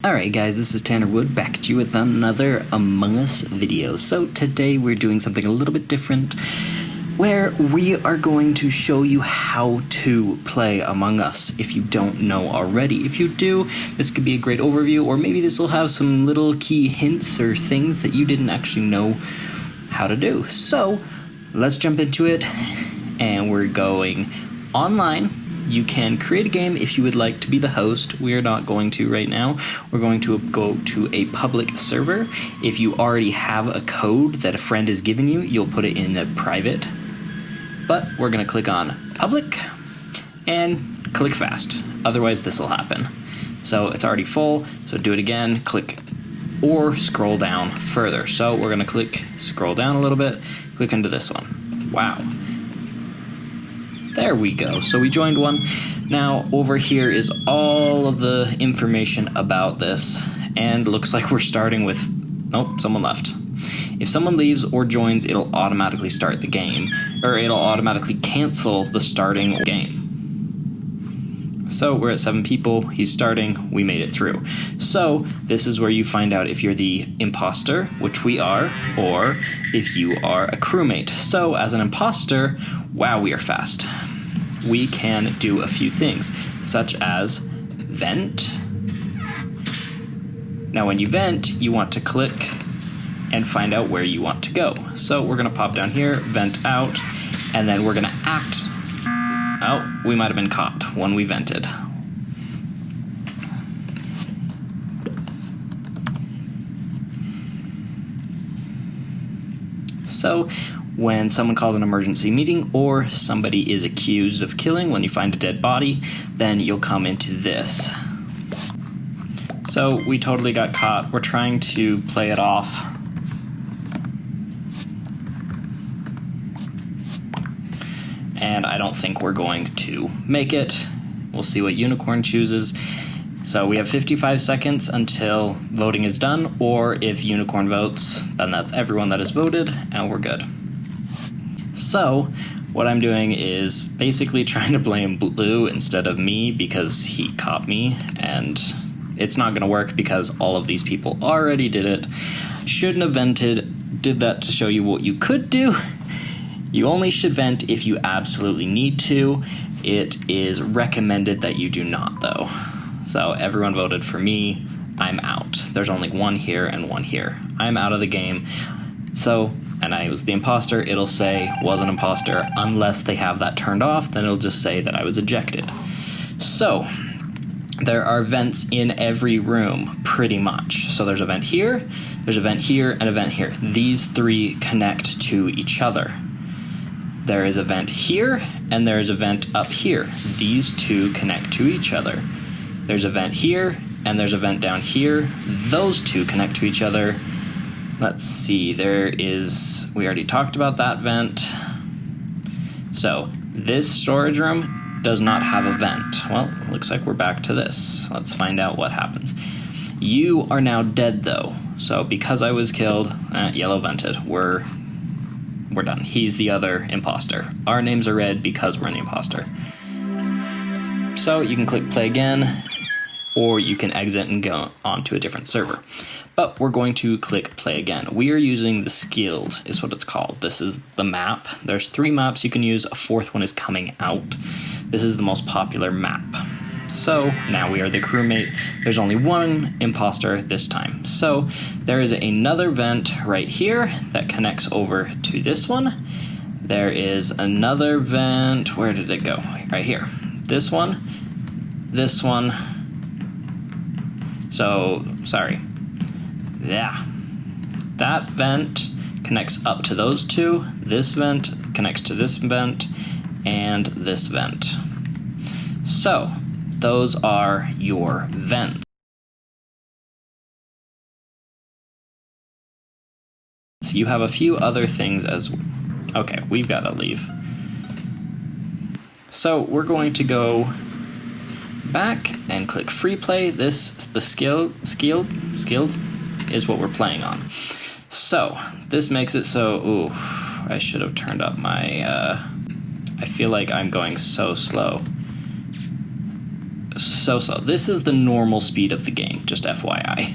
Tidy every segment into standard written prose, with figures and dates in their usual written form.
Alright guys, this is Tanner Wood back at you with another Among Us video. So today we're doing something a little bit different where we are going to show you how to play Among Us if you don't know already. If you do, this could be a great overview, or maybe this will have some little key hints or things that you didn't actually know how to do. So let's jump into it, and we're going online. You can create a game if you would like to be the host. We are not going to right now. We're going to go to a public server. If you already have a code that a friend has given you, you'll put it in the private. But we're going to click on public and click fast. Otherwise this will happen. So it's already full, so do it again, click or scroll down further. So we're going to click scroll down a little bit, click into this one. Wow. There we go. So we joined one. Now over here is all of the information about this, and looks like we're starting with, nope, someone left. If someone leaves or joins, it'll automatically start the game, or it'll automatically cancel the starting game. So we're at 7 people, he's starting, we made it through. So this is where you find out if you're the imposter, which we are, or if you are a crewmate. So as an imposter, wow, we are fast. We can do a few things, such as vent. Now when you vent, you want to click and find out where you want to go. So we're gonna pop down here, vent out, and then we're gonna act. Oh, we might have been caught when we vented. So when someone called an emergency meeting, or somebody is accused of killing, when you find a dead body, then you'll come into this. So we totally got caught. We're trying to play it off. And I don't think we're going to make it. We'll see what Unicorn chooses. So we have 55 seconds until voting is done, or if Unicorn votes, then that's everyone that has voted, and we're good. So what I'm doing is basically trying to blame Blue instead of me because he caught me, and it's not going to work because all of these people already did it. Shouldn't have vented, did that to show you what you could do. You only should vent if you absolutely need to. It is recommended that you do not, though. So everyone voted for me. I'm out. There's only one here and one here. I'm out of the game. So, and I was the imposter, it'll say was an imposter. Unless they have that turned off, then it'll just say that I was ejected. So there are vents in every room, pretty much. So there's a vent here, there's a vent here, and a vent here. These three connect to each other. There is a vent here, and there is a vent up here. These two connect to each other. There's a vent here, and there's a vent down here. Those two connect to each other. Let's see, there is, we already talked about that vent. So this storage room does not have a vent. Well, looks like we're back to this. Let's find out what happens. You are now dead though. So because I was killed, yellow vented, we're done. He's the other imposter. Our names are red because we're an imposter. So you can click play again, or you can exit and go on to a different server. But we're going to click play again. We are using the skilled, is what it's called. This is the map. There's 3 maps you can use. A 4th one is coming out. This is the most popular map. So now we are the crewmate. There's only one imposter this time. So there is another vent right here that connects over to this one. There is another vent. Where did it go? Right here. This one. This one. So, sorry. Yeah. That vent connects up to those two. This vent connects to this vent and this vent. So those are your vents. So you have a few other things as well. Okay, we've got to leave. So we're going to go back and click free play. The skilled is what we're playing on. So this makes it so, ooh, I should have turned up my, I feel like I'm going so slow. so. This is the normal speed of the game, just FYI.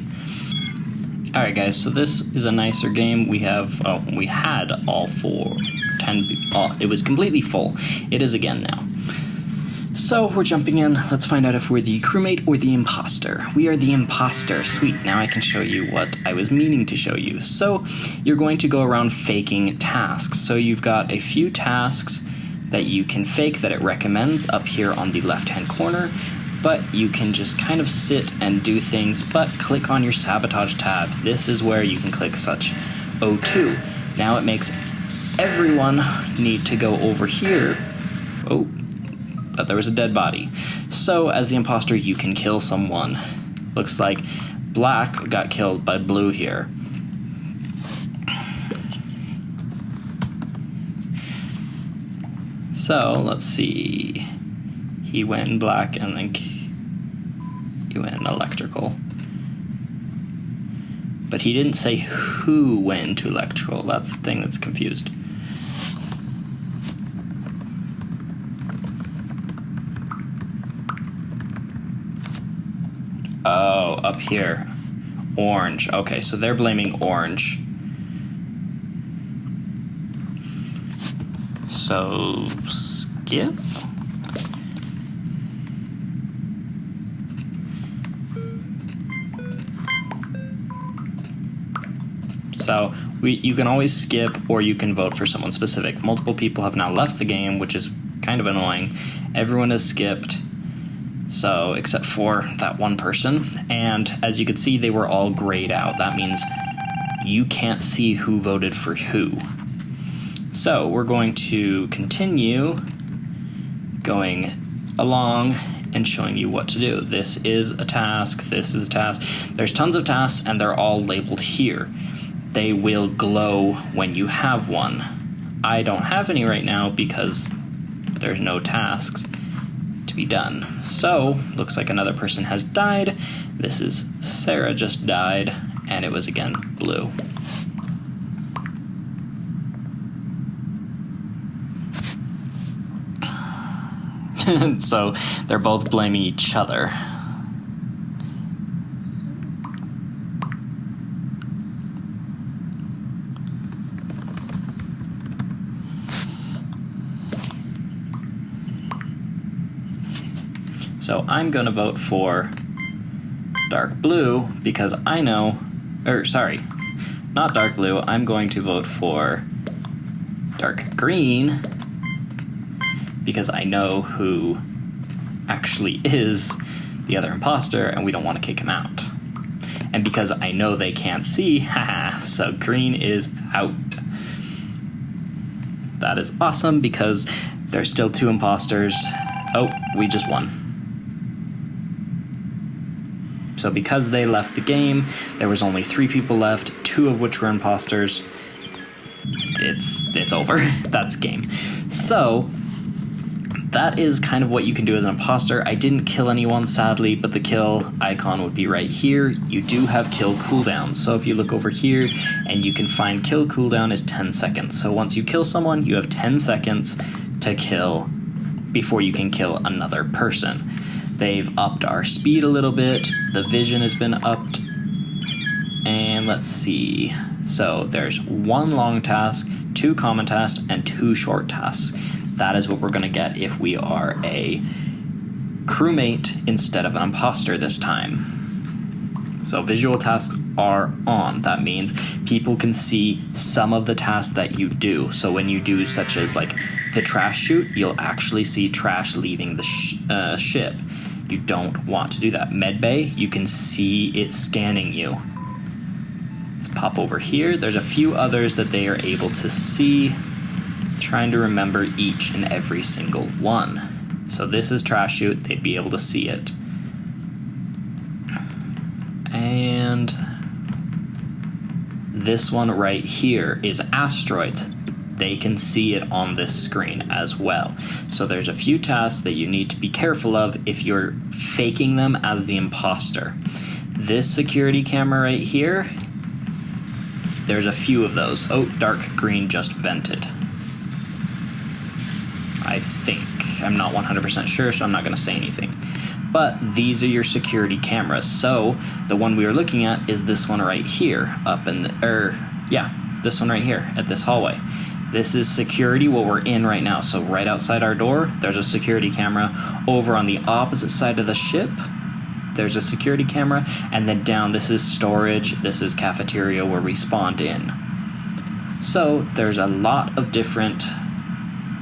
Alright guys, so this is a nicer game. We had all 10, it was completely full. It is again now. So we're jumping in. Let's find out if we're the crewmate or the imposter. We are the imposter. Sweet, now I can show you what I was meaning to show you. So you're going to go around faking tasks. So you've got a few tasks that you can fake that it recommends up here on the left-hand corner, but you can just kind of sit and do things, but click on your sabotage tab. This is where you can click such O2. Now it makes everyone need to go over here. Oh, but there was a dead body. So as the imposter, you can kill someone. Looks like black got killed by blue here. So let's see. He went in black and then he went in electrical. But he didn't say who went into electrical. That's the thing that's confused. Oh, up here. Orange. Okay, so they're blaming orange. So, skip? So, you can always skip or you can vote for someone specific. Multiple people have now left the game, which is kind of annoying. Everyone has skipped. So, except for that one person. And as you can see, they were all grayed out. That means you can't see who voted for who. So, we're going to continue going along and showing you what to do. This is a task, this is a task. There's tons of tasks and they're all labeled here. They will glow when you have one. I don't have any right now because there's no tasks to be done. So, looks like another person has died. This is Sarah just died, and it was again blue. So, they're both blaming each other. So I'm going to vote for dark blue because I know, or sorry, not dark blue, I'm going to vote for dark green because I know who actually is the other imposter and we don't want to kick him out. And because I know they can't see, haha, so green is out. That is awesome because there's still 2 imposters. Oh, we just won. So because they left the game, there was only 3 people left, 2 of which were imposters. It's over. That's game. So that is kind of what you can do as an imposter. I didn't kill anyone, sadly, but the kill icon would be right here. You do have kill cooldown. So if you look over here, and you can find kill cooldown is 10 seconds. So once you kill someone, you have 10 seconds to kill before you can kill another person. They've upped our speed a little bit. The vision has been upped. And let's see. So there's 1 long task, 2 common tasks, and 2 short tasks. That is what we're going to get if we are a crewmate instead of an imposter this time. So visual tasks are on. That means people can see some of the tasks that you do. So when you do such as like the trash chute, you'll actually see trash leaving the ship. You don't want to do that. Medbay, you can see it scanning you. Let's pop over here. There's a few others that they are able to see. Trying to remember each and every single one. So this is trash chute. They'd be able to see it. And this one right here is asteroids. They can see it on this screen as well. So there's a few tasks that you need to be careful of if you're faking them as the imposter. This security camera right here, there's a few of those. Oh, dark green just vented. I think. I'm not 100% sure, so I'm not going to say anything. But these are your security cameras. So the one we were looking at is this one right here, this one right here at this hallway. This is security, what we're in right now. So right outside our door, there's a security camera. Over on the opposite side of the ship, there's a security camera. And then down, this is storage. This is cafeteria where we spawned in. So there's a lot of different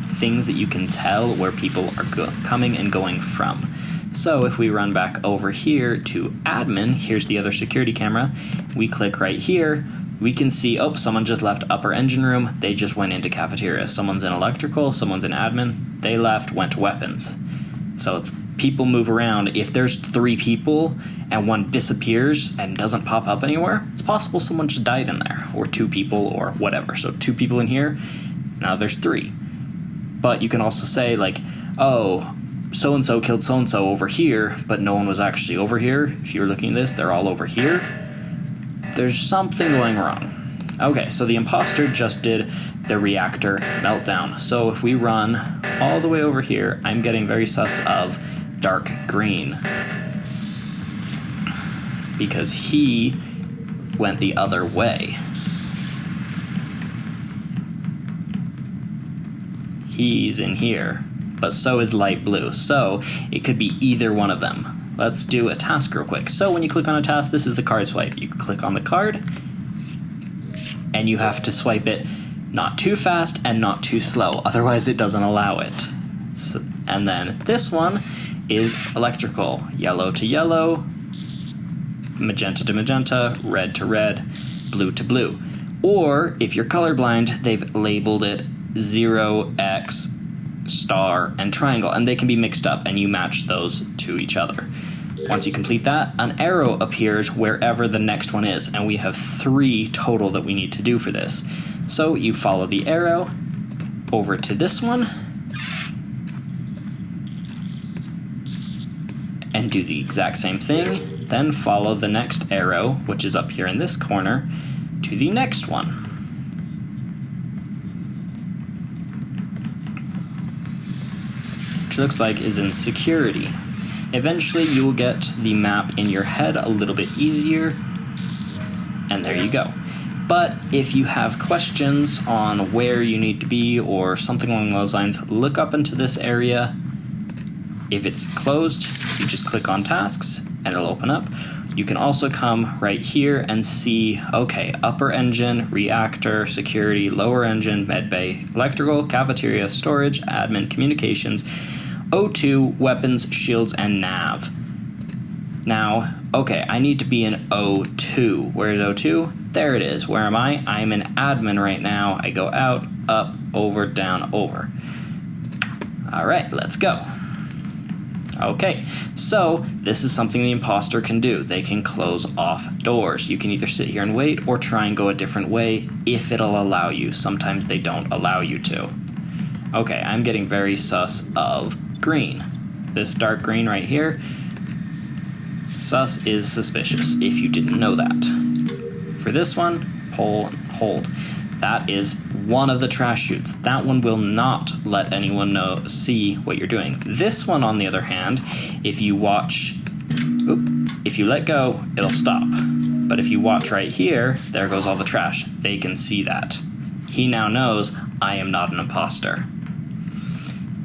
things that you can tell where people are coming and going from. So if we run back over here to admin, here's the other security camera. We click right here. We can see, someone just left upper engine room. They just went into cafeteria. Someone's in electrical, someone's in admin. They left, went to weapons. So it's people move around. If there's 3 people and one disappears and doesn't pop up anywhere, it's possible someone just died in there, or 2 people or whatever. So 2 people in here, now there's 3. But you can also say like, so-and-so killed so-and-so over here, but no one was actually over here. If you're looking at this, they're all over here. There's something going wrong. Okay, so the imposter just did the reactor meltdown. So if we run all the way over here, I'm getting very sus of dark green, because he went the other way. He's in here, but so is light blue. So it could be either one of them. Let's do a task real quick. So when you click on a task, this is the card swipe. You click on the card, and you have to swipe it not too fast and not too slow. Otherwise, it doesn't allow it. So, and then this one is electrical. Yellow to yellow, magenta to magenta, red to red, blue to blue. Or if you're colorblind, they've labeled it 0, X, star, and triangle, and they can be mixed up, and you match those to each other. Once you complete that, an arrow appears wherever the next one is, and we have 3 total that we need to do for this. So you follow the arrow over to this one and do the exact same thing, then follow the next arrow, which is up here in this corner, to the next one. Which looks like is in security. Eventually you will get the map in your head a little bit easier, and there you go. But if you have questions on where you need to be or something along those lines, look up into this area. If it's closed, you just click on tasks and it'll open up. You can also come right here and see, okay, upper engine, reactor, security, lower engine, medbay, electrical, cafeteria, storage, admin, communications, O2, weapons, shields, and nav. Now, okay, I need to be in O2. Where's O2? There it is. Where am I? I'm in admin right now. I go out, up, over, down, over. All right, let's go. Okay, so this is something the imposter can do. They can close off doors. You can either sit here and wait or try and go a different way if it'll allow you. Sometimes they don't allow you to. Okay, I'm getting very sus of green. This dark green right here. Sus is suspicious, if you didn't know that. For this one, pull and hold. That is one of the trash chutes. That one will not let anyone see what you're doing. This one, on the other hand, if you let go, it'll stop. But if you watch right here, there goes all the trash. They can see that. He now knows I am not an imposter.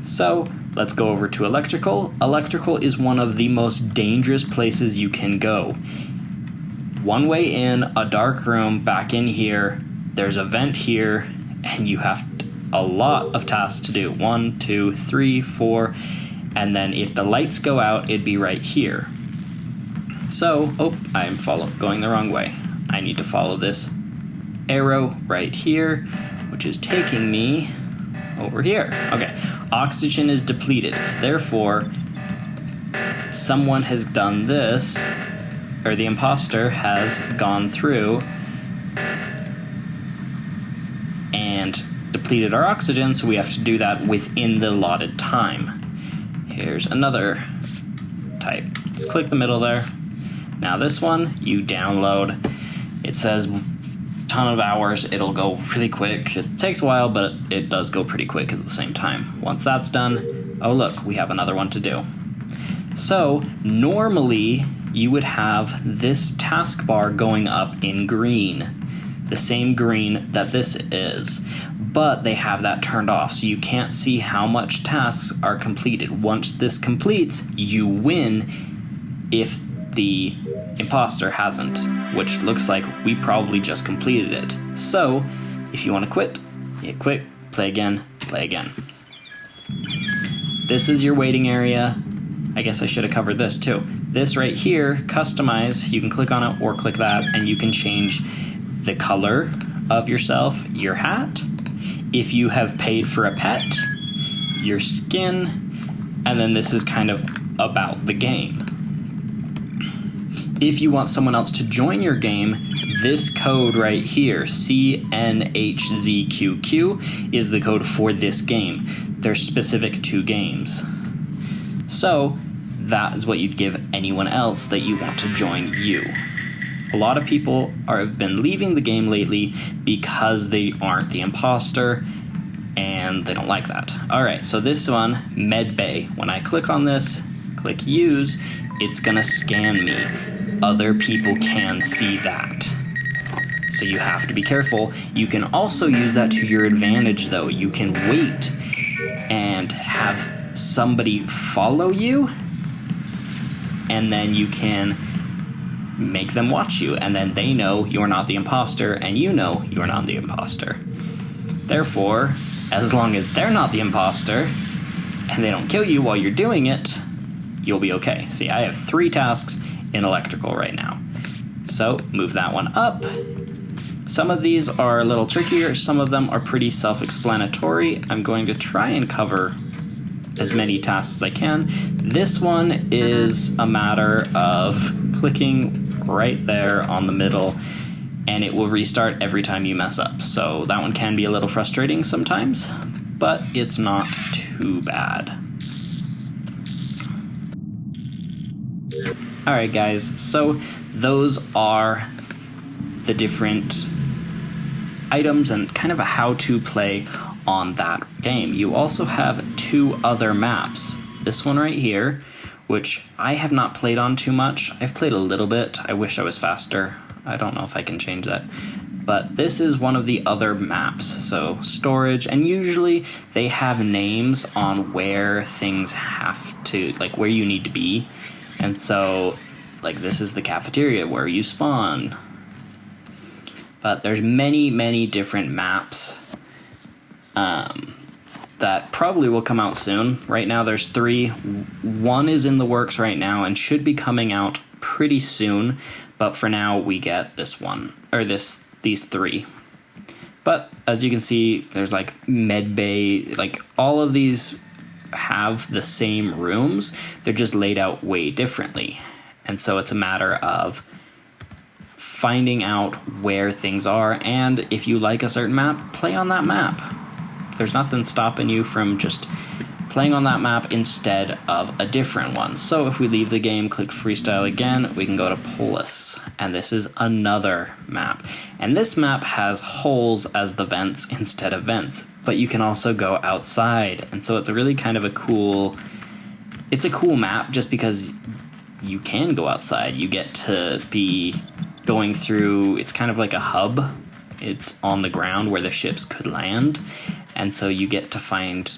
So let's go over to electrical. Electrical is one of the most dangerous places you can go. One way in, a dark room, back in here, there's a vent here, and you have a lot of tasks to do. 1, 2, 3, 4, and then if the lights go out, it'd be right here. So, I'm going the wrong way. I need to follow this arrow right here, which is taking me over here. Okay, oxygen is depleted, so therefore, someone has done this, or the imposter has gone through and depleted our oxygen, so we have to do that within the allotted time. Here's another type. Just click the middle there. Now this one, you download. It says ton of hours. It'll go really quick. It takes a while, but it does go pretty quick at the same time. Once that's done, oh look, we have another one to do. So normally you would have this taskbar going up in green, the same green that this is, but they have that turned off, so you can't see how much tasks are completed. Once this completes, you win if the imposter hasn't, which looks like we probably just completed it. So if you want to quit, hit quit, play again, play again. This is your waiting area. I guess I should have covered this too. This right here, customize, you can click on it or click that, and you can change the color of yourself, your hat, if you have paid for a pet, your skin, and then this is kind of about the game. If you want someone else to join your game, this code right here, CNHZQQ, is the code for this game. They're specific to games. So that is what you'd give anyone else that you want to join you. A lot of people have been leaving the game lately because they aren't the imposter, and they don't like that. Alright, so this one, Med Bay. When I click on this, click use, it's gonna scan me. Other people can see that. So you have to be careful. You can also use that to your advantage though. You can wait and have somebody follow you, and then you can make them watch you, and then they know you're not the imposter, and you know you're not the imposter. Therefore, as long as they're not the imposter, and they don't kill you while you're doing it, you'll be okay. See, I have 3 tasks in electrical right now. So, move that one up. Some of these are a little trickier, some of them are pretty self-explanatory. I'm going to try and cover as many tasks as I can. This one is a matter of clicking right there on the middle, and it will restart every time you mess up. So that one can be a little frustrating sometimes, but it's not too bad. Alright guys, so those are the different items and kind of a how-to play on that game. You also have 2 other maps. This one right here, which I have not played on too much. I've played a little bit. I wish I was faster. I don't know if I can change that. But this is one of the other maps. So storage, and usually they have names on where things have to, like where you need to be. And so, like this is the cafeteria where you spawn. But there's many different maps that probably will come out soon. Right now there's 3. One is in the works right now and should be coming out pretty soon, but for now we get this one, or these 3. But as you can see, there's like Med Bay, like all of these have the same rooms, they're just laid out way differently. And so it's a matter of finding out where things are, and if you like a certain map, play on that map. There's nothing stopping you from just playing on that map instead of a different one. So if we leave the game, click freestyle again, we can go to Polis, and this is another map. And this map has holes as the vents instead of vents, but you can also go outside, and so it's a really kind of a cool map just because you can go outside. You get to be going through, it's kind of like a hub. It's on the ground where the ships could land, and so you get to find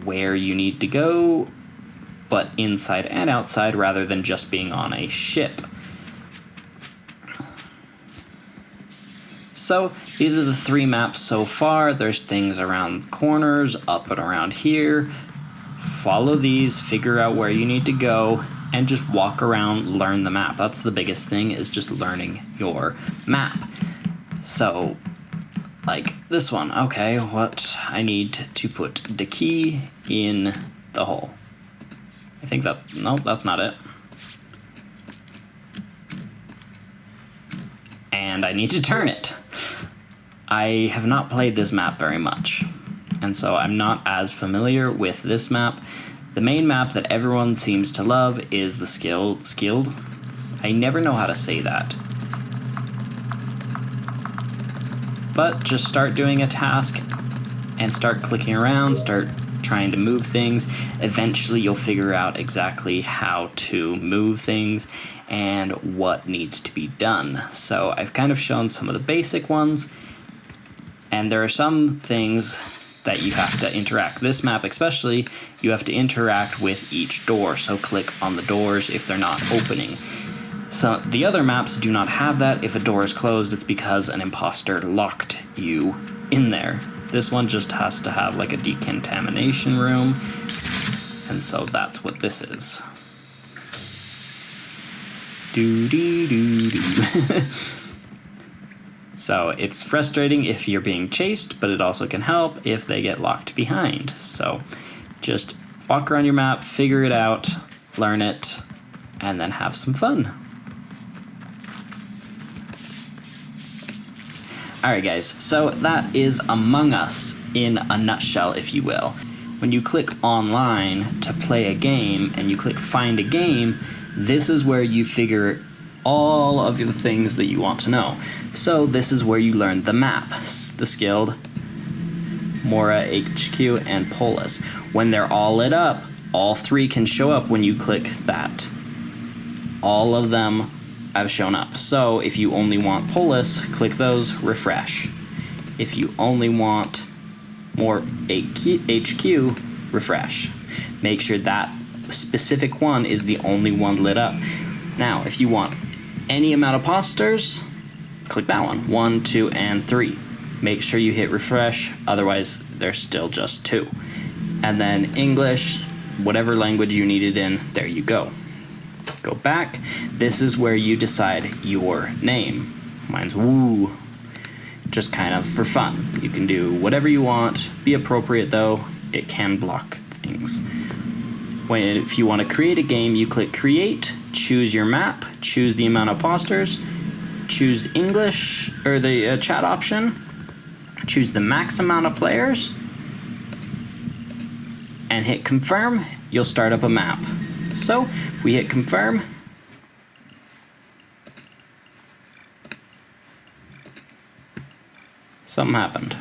where you need to go, but inside and outside rather than just being on a ship. So these are the 3 maps so far. There's things around corners, up and around here. Follow these, figure out where you need to go, and just walk around, learn the map. That's the biggest thing, is just learning your map. So, like this one, okay, what I need to put the key in the hole. I think no, that's not it. And I need to turn it. I have not played this map very much, and so I'm not as familiar with this map. The main map that everyone seems to love is the skilled. I never know how to say that. But just start doing a task and start clicking around, start trying to move things. Eventually you'll figure out exactly how to move things and what needs to be done. So I've kind of shown some of the basic ones, and there are some things that you have to interact. This map especially, you have to interact with each door, so click on the doors if they're not opening. So the other maps do not have that. If a door is closed, it's because an imposter locked you in there. This one just has to have like a decontamination room, and so that's what this is. So it's frustrating if you're being chased, but it also can help if they get locked behind. So just walk around your map, figure it out, learn it, and then have some fun. Alright guys, so that is Among Us in a nutshell, if you will. When you click online to play a game and you click find a game, this is where you figure all of the things that you want to know. So this is where you learn the map, the skilled, Mora, HQ, and Polis. When they're all lit up, all three can show up when you click that. All of them have shown up. So if you only want Polis, click those, refresh. If you only want more HQ, refresh. Make sure that specific one is the only one lit up. Now, if you want any amount of imposters, click that one, 1, 2, and 3. Make sure you hit refresh, otherwise there's still just 2. And then English, whatever language you need it in, there you go. Go back. This is where you decide your name. Mine's Woo. Just kind of for fun. You can do whatever you want. Be appropriate though. It can block things. If you want to create a game, you click create, choose your map, choose the amount of imposters, choose English or the chat option, choose the max amount of players, and hit confirm. You'll start up a map. So we hit confirm. Something happened.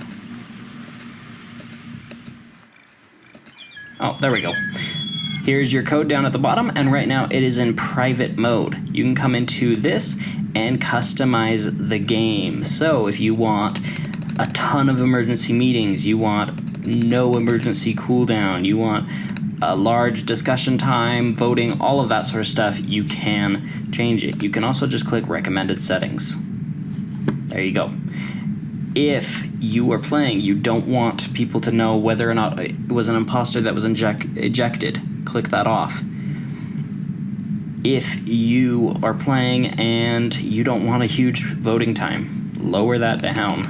Oh, there we go. Here's your code down at the bottom, and right now it is in private mode. You can come into this and customize the game. So if you want a ton of emergency meetings, you want no emergency cooldown, you want a large discussion time, voting, all of that sort of stuff, you can change it. You can also just click recommended settings. There you go. If you are playing, you don't want people to know whether or not it was an imposter that was ejected, click that off. If you are playing and you don't want a huge voting time, lower that down.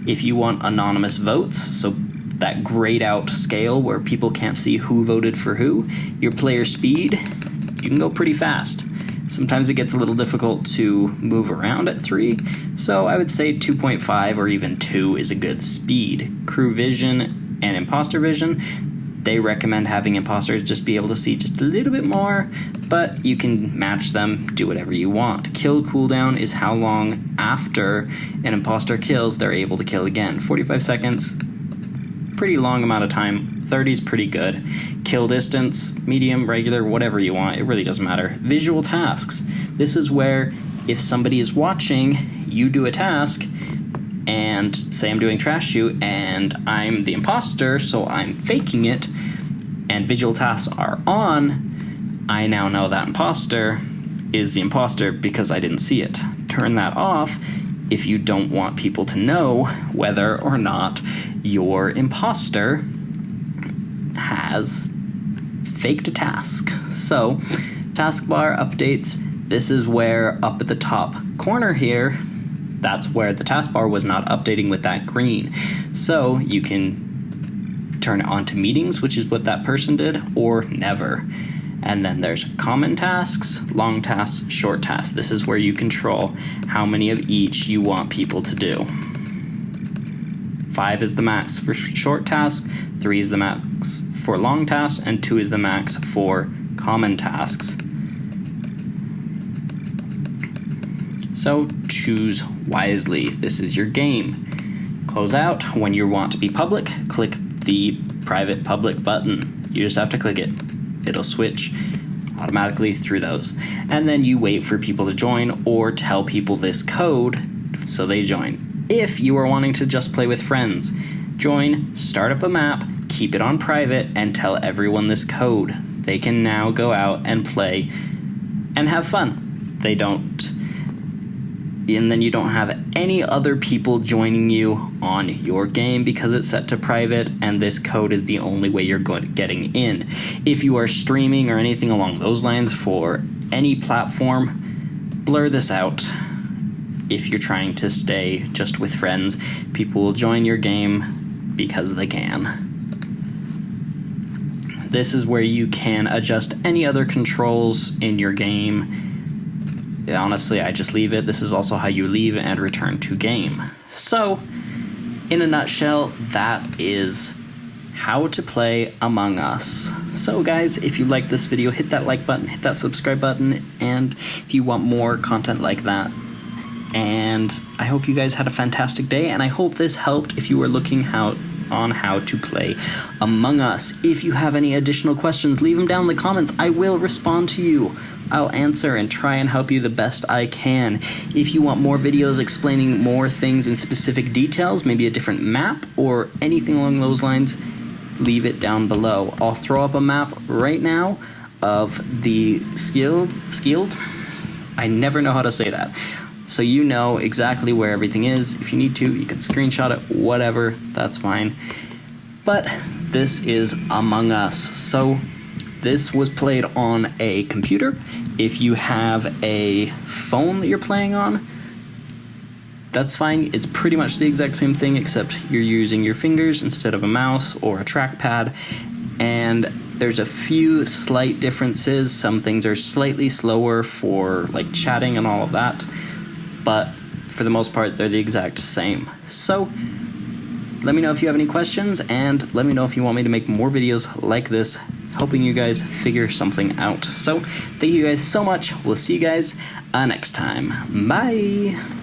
If you want anonymous votes, so that grayed out scale where people can't see who voted for who, your player speed, you can go pretty fast. Sometimes it gets a little difficult to move around at 3, so I would say 2.5 or even 2 is a good speed. Crew vision and imposter vision, they recommend having imposters just be able to see just a little bit more, but you can match them, do whatever you want. Kill cooldown is how long after an imposter kills they're able to kill again. 45 seconds, pretty long amount of time. 30 is pretty good. Kill distance, medium, regular, whatever you want, it really doesn't matter. Visual tasks. This is where if somebody is watching, you do a task, and say I'm doing trash shoot and I'm the imposter, so I'm faking it, and visual tasks are on, I now know that imposter is the imposter because I didn't see it. Turn that off if you don't want people to know whether or not your imposter has faked a task. So, taskbar updates, this is where up at the top corner here, that's where the taskbar was not updating with that green. So you can turn it on to meetings, which is what that person did, or never. And then there's common tasks, long tasks, short tasks. This is where you control how many of each you want people to do. 5 is the max for short tasks, 3 is the max for long tasks, and 2 is the max for common tasks. So choose wisely. This is your game. Close out. When you want to be public, click the private, public button. You just have to click it. It'll switch automatically through those. And then you wait for people to join or tell people this code so they join. If you are wanting to just play with friends, join, start up a map, keep it on private, and tell everyone this code. They can now go out and play and have fun. They don't, and then you don't have any other people joining you on your game because it's set to private, and this code is the only way you're getting in. If you are streaming or anything along those lines for any platform, blur this out. If you're trying to stay just with friends, people will join your game because they can. This is where you can adjust any other controls in your game. Honestly, I just leave it. This is also how you leave and return to game. So, in a nutshell, that is how to play Among Us. So guys, if you like this video, hit that like button, hit that subscribe button, and if you want more content like that. And I hope you guys had a fantastic day, and I hope this helped if you were looking on how to play Among Us. If you have any additional questions, leave them down in the comments. I will respond to you. I'll answer and try and help you the best I can. If you want more videos explaining more things in specific details, maybe a different map or anything along those lines, leave it down below. I'll throw up a map right now of the skilled? I never know how to say that. So you know exactly where everything is. If you need to, you can screenshot it, whatever, that's fine. But this is Among Us. So this was played on a computer. If you have a phone that you're playing on, that's fine. It's pretty much the exact same thing, except you're using your fingers instead of a mouse or a trackpad. And there's a few slight differences. Some things are slightly slower for like chatting and all of that, but for the most part, they're the exact same. So let me know if you have any questions, and let me know if you want me to make more videos like this, helping you guys figure something out. So thank you guys so much. We'll see you guys next time. Bye.